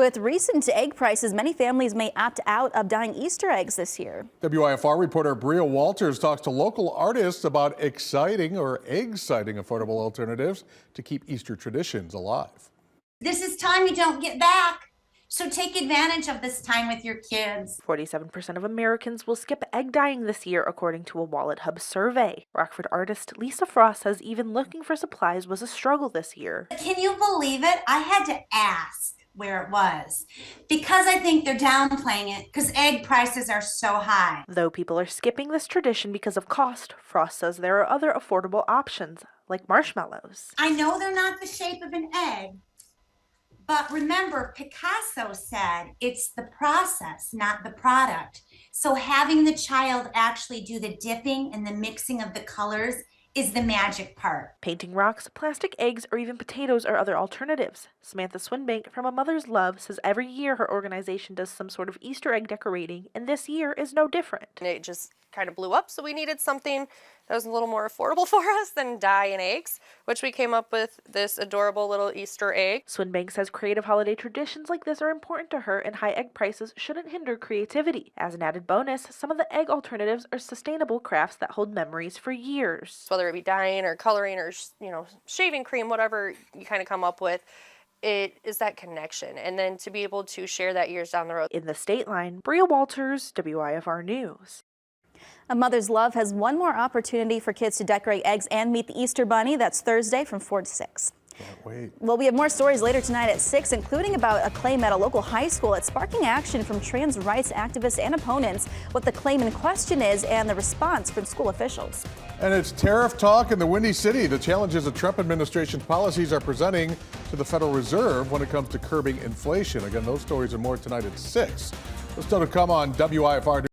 With recent egg prices, many families may opt out of dyeing Easter eggs this year. WIFR reporter Bria Walters talks to local artists about exciting affordable alternatives to keep Easter traditions alive. This is time you don't get back. So take advantage of this time with your kids. 47% of Americans will skip egg dyeing this year, according to a Wallet Hub survey. Rockford artist Lisa Frost says even looking for supplies was a struggle this year. Can you believe it? I had to ask where it was because I think they're downplaying it because egg prices are so high. Though people are skipping this tradition because of cost, Frost says there are other affordable options, like marshmallows. I know they're not the shape of an egg, but remember, Picasso said it's the process, not the product. So having the child actually do the dipping and the mixing of the colors is the magic part. Painting rocks, plastic eggs, or even potatoes are other alternatives. Samantha Swinbank from A Mother's Love says every year her organization does some sort of Easter egg decorating, and this year is no different. And it just kind of blew up, so we needed something that was a little more affordable for us than dye and eggs, which we came up with this adorable little Easter egg. Swinbank says creative holiday traditions like this are important to her, and high egg prices shouldn't hinder creativity. As an added bonus, some of the egg alternatives are sustainable crafts that hold memories for years. Whether it be dyeing or coloring or, shaving cream, whatever you kind of come up with, it is that connection, and then to be able to share that years down the road. In the state line, Bria Walters, WIFR News. A Mother's Love has one more opportunity for kids to decorate eggs and meet the Easter Bunny. That's Thursday from 4 to 6. Can't wait. Well, we have more stories later tonight at 6, including about a claim at a local high school. It's sparking action from trans rights activists and opponents. What the claim in question is and the response from school officials. And it's tariff talk in the Windy City. The challenges the Trump administration's policies are presenting to the Federal Reserve when it comes to curbing inflation. Again, those stories and more tonight at 6. Still to come on WIFR.